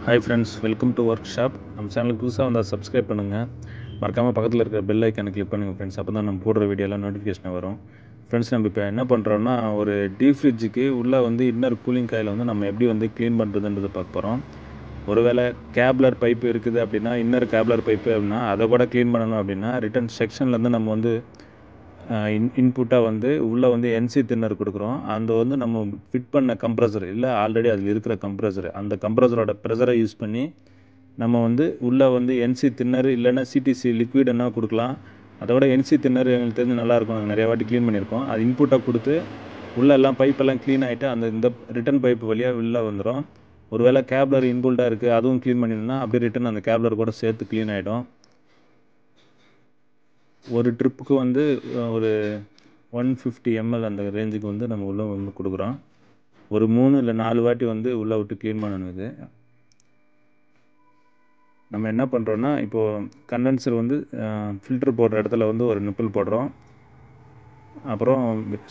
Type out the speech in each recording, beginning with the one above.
Hi friends, welcome to work shop. நம்ம சேனலுக்கு புதுசாக வந்தால் சப்ஸ்கிரைப் பண்ணுங்கள். மறக்காமல் பக்கத்தில் இருக்கிற பெல் ஐக்கானை கிளிக் பண்ணுங்கள் ஃப்ரெண்ட்ஸ். அப்போ தான் நம்ம போடுற வீடியோலாம் நோட்டிஃபிகேஷன் வரும். ஃப்ரெண்ட்ஸ், நம்ம இப்போ என்ன பண்ணுறோன்னா, ஒரு டீப் ஃப்ரிட்ஜுக்கு உள்ளே இன்னர் கூலிங் காயில் நம்ம எப்படி க்ளீன் பண்ணுறதுன்றதை பார்க்க போகிறோம். ஒருவேளை கேப்லர் பைப்பு இருக்குது அப்படின்னா, இன்னர் கேப்லர் பைப்பு அப்படின்னா அதை கூட க்ளீன் பண்ணணும் அப்படின்னா, ரிட்டன் செக்ஷன்லேருந்து நம்ம இன்புட்டாக உள்ளே என்சி தின்னர் கொடுக்குறோம். அந்த நம்ம ஃபிட் பண்ண கம்ப்ரஸர் இல்லை, ஆல்ரெடி அதில் இருக்கிற கம்ப்ரஸர், அந்த கம்ப்ரஸரோட ப்ரெஷரை யூஸ் பண்ணி நம்ம உள்ளே என்சி தின்னர் இல்லைன்னா சிடிசி லிக்விட் என்ன கொடுக்கலாம். அதோட என்சி தின்னர் எங்களுக்கு தெரிஞ்சு நல்லாயிருக்கும். நாங்கள் நிறையா வாட்டி க்ளீன் பண்ணியிருக்கோம். அது இன்புட்டாக கொடுத்து உள்ளெல்லாம் பைப்பெல்லாம் க்ளீன் ஆகிட்டு இந்த ரிட்டன் பைப்பு வழியாக உள்ளே வந்துடும். ஒருவேளை கேப்லர் இன்புல்ட்டாக இருக்குது, அதுவும் க்ளீன் பண்ணியிருந்தோம்னா அப்படியே ரிட்டன் அந்த கேப்லர் கூட சேர்த்து க்ளீன் ஆகிடும். ஒரு ட்ரிப்புக்கு ஒரு 150 ml அந்த ரேஞ்சுக்கு நம்ம உள்ளே கொடுக்குறோம். ஒரு 3 இல்லை 4 வாட்டி உள்ளே விட்டு க்ளீன் பண்ணணும். இது நம்ம என்ன பண்ணுறோன்னா, இப்போது கண்டென்சர் ஃபில்டர் போடுற இடத்துல ஒரு நிப்பிள் போடுறோம். அப்புறம்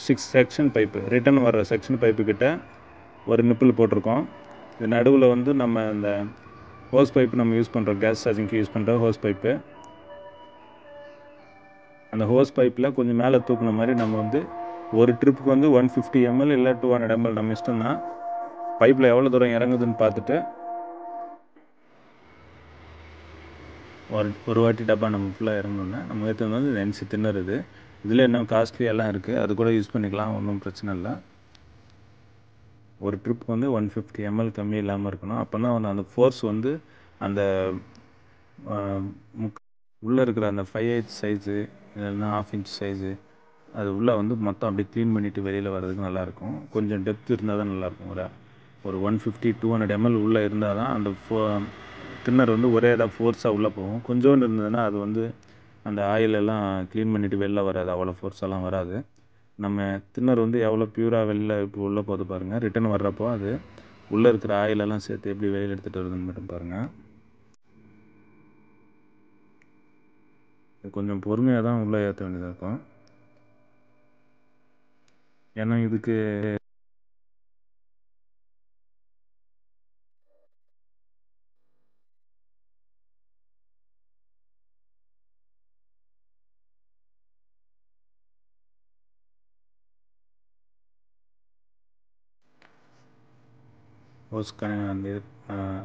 6 செக்ஷன் பைப்பு, ரிட்டன் வர செக்ஷன் பைப்புக்கிட்ட ஒரு நிப்பிள் போட்டிருக்கோம். இது நடுவில் நம்ம இந்த ஹோஸ் பைப்பு நம்ம யூஸ் பண்ணுறோம், கேஸ் சார்ஜிங்க்கு யூஸ் பண்ணுற ஹோஸ் பைப்பு. அந்த ஹோஸ் பைப்பில் கொஞ்சம் மேலே தூக்குன மாதிரி நம்ம ஒரு ட்ரிப்புக்கு 150 ml இல்லை 200 ml நம்ம இஷ்டம்னா, பைப்பில் எவ்வளோ தூரம் இறங்குதுன்னு பார்த்துட்டு ஒரு வாட்டி டப்பா நம்ம ஃபுல்லாக இறங்கணுன்னா நம்ம ஏற்று என்சி தின்னர். இதில் என்ன காஸ்ட்லி எல்லாம் இருக்குது, அது கூட யூஸ் பண்ணிக்கலாம், ஒன்றும் பிரச்சனை இல்லை. ஒரு ட்ரிப் 150 ml கம்மி இல்லாமல் இருக்கணும். அப்போ தான் அந்த ஃபோர்ஸ் அந்த உள்ளே இருக்கிற அந்த 5/8 சைஸு இல்லைன்னா 1/2 inch சைஸு அது உள்ளே மொத்தம் அப்படியே க்ளீன் பண்ணிவிட்டு வெளியில் வர்றதுக்கு நல்லாயிருக்கும். கொஞ்சம் டெப்த் இருந்தால் தான் நல்லாயிருக்கும். ஒரு 150-200 ml உள்ளே இருந்தால் தான் அந்த தின்னர் ஒரே இதாக ஃபோர்ஸாக உள்ளே போகும். கொஞ்சோண்டு இருந்ததுன்னா அது அந்த ஆயிலெல்லாம் க்ளீன் பண்ணிவிட்டு வெளில வராது, அவ்வளோ ஃபோர்ஸெல்லாம் வராது. நம்ம தின்னர் எவ்வளோ ப்யூராக வெளில இப்போ உள்ளே போது பாருங்கள். ரிட்டன் வர்றப்போ அது உள்ளே இருக்கிற ஆயிலெல்லாம் சேர்த்து எப்படி வெளியில் எடுத்துகிட்டு வருதுன்னு மட்டும் பாருங்கள். கொஞ்சம் பொறுமையாக தான் உள்ளே ஏற்ற வேண்டியதாக இருக்கும். ஏன்னா இதுக்கு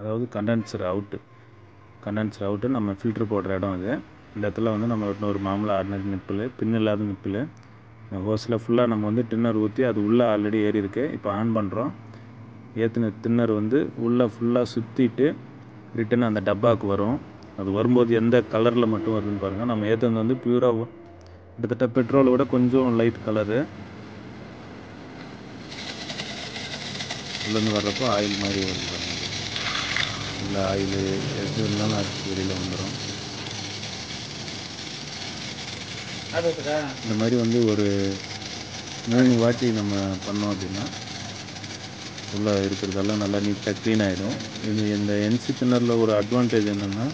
அதாவது கண்டென்சர் அவுட்டு நம்ம ஃபில்ட்ரு போடுற இடம் அது. இந்த இடத்துல நம்ம ஒரு மாமூலாக ஆர்டினரி நிப்பிள், பின் இல்லாத நிப்பிள், ஹோஸில் ஃபுல்லாக நம்ம டின்னர் ஊற்றி அது உள்ளே ஆல்ரெடி ஏறி இருக்குது. இப்போ ஆன் பண்ணுறோம். ஏற்றின தின்னர் உள்ளே ஃபுல்லாக சுற்றிட்டு ரிட்டன் அந்த டப்பாவுக்கு வரும். அது வரும்போது எந்த கலரில் மட்டும் வருதுன்னு பாருங்கள். நம்ம ஏற்றுனது ப்யூராக கிட்டத்தட்ட பெட்ரோலை விட கொஞ்சம் லைட் கலரு. உள்ளேருந்து வர்றப்போ ஆயில் மாதிரி வருது பாருங்கள். இல்லை ஆயில் எது இருந்தாலும் அரைச்சி வெளியில் வந்துடும். இந்த மாதிரி ஒரு 3 வாட்டி நம்ம பண்ணோம் அப்படின்னா உள்ளே இருக்கிறதெல்லாம் நல்லா நீட்டாக க்ளீன் ஆகிடும். இந்த என்சி தின்னரில் ஒரு அட்வான்டேஜ் என்னென்னா,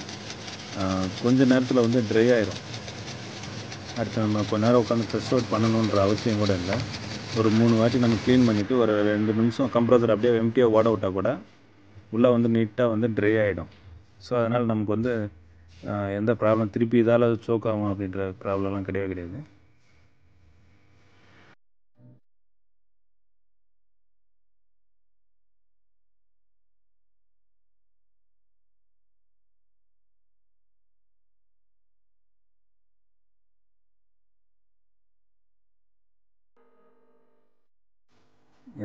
கொஞ்சம் நேரத்தில் ட்ரை ஆகிடும். அடுத்து நம்ம கொஞ்ச நேரம் உட்காந்து ஃப்ரெஷ் அவுட் பண்ணணுன்ற அவசியம் கூட இல்லை. ஒரு 3 வாட்டி நம்ம க்ளீன் பண்ணிவிட்டு ஒரு 2 நிமிஷம் கம்ப்ரஸர் அப்படியே எம்டியாக ஓட விட்டால் கூட உள்ளே நீட்டாக ட்ரை ஆகிடும். ஸோ அதனால் நமக்கு எந்த ப்ராப்ளம், திருப்பி இதால் சோக் ஆகும் அப்படின்ற ப்ராப்ளம்லாம் கிடையாது.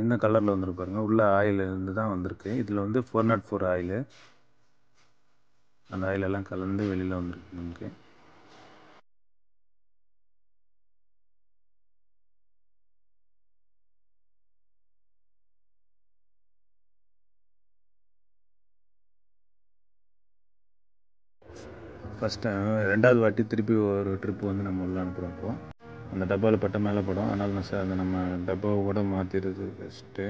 என்ன கலரில் வந்துருக்கு பாருங்கள். உள்ள ஆயில் இருந்து தான் வந்திருக்கு. இதில் 404 ஆயிலு, அந்த ஆயிலெல்லாம் கலந்து வெளியில் வந்துருக்கு நமக்கு. ஃபஸ்ட்டு 2வது வாட்டி திருப்பி ஒரு ட்ரிப்பு நம்ம உள்ள அனுப்புகிறப்போ அந்த டப்பாவில் பட்ட மேலே படும். அதனால் நான் அந்த நம்ம டப்பாவை கூட மாற்றிடுறது பெஸ்ட்டு.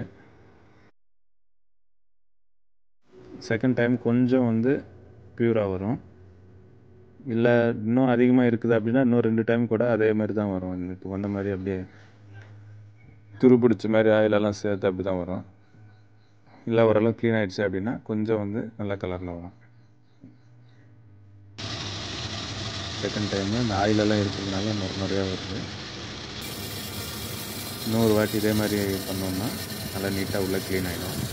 செகண்ட் டைம் கொஞ்சம் ப்யூராக வரும். இல்லை இன்னும் அதிகமாக இருக்குது அப்படின்னா இன்னும் 2 டைம் கூட அதே மாதிரி தான் வரும். இப்போ வந்த மாதிரி அப்படியே துரு பிடிச்ச மாதிரி ஆயிலெல்லாம் சேர்த்து அப்படி தான் வரும். இல்லை ஓரளவு க்ளீன் ஆகிடுச்சு அப்படின்னா கொஞ்சம் வந்து நல்ல கலரில் வரும். செகண்ட் டைமு இந்த ஆயிலெல்லாம் இருக்கிறதுனால நிறையா வருது. இன்னொரு வாட்டி இதே மாதிரி பண்ணோம்னா நல்லா நீட்டாக உள்ளே க்ளீன் ஆகிடும்.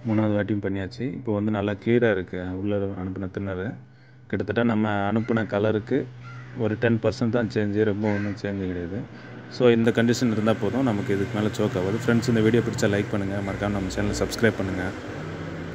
மூணாவது வாட்டியும் பண்ணியாச்சு. இப்போ வந்து நல்லா கிளியராக இருக்குது உள்ளே அனுப்பின தின்னரு. கிட்டத்தட்ட நம்ம அனுப்பின கலருக்கு ஒரு 10% தான் சேஞ்சு, ரொம்ப ஒன்றும் சேஞ்சு கிடையாது. ஸோ இந்த கண்டிஷன் இருந்தால் போதும், நமக்கு இதுக்கு மேலே சோக் ஆகாது. ஃப்ரெண்ட்ஸ், இந்த வீடியோ பிடிச்சா லைக் பண்ணுங்கள், மறக்காமல் நம்ம சேனலை சப்ஸ்கிரைப் பண்ணுங்கள்.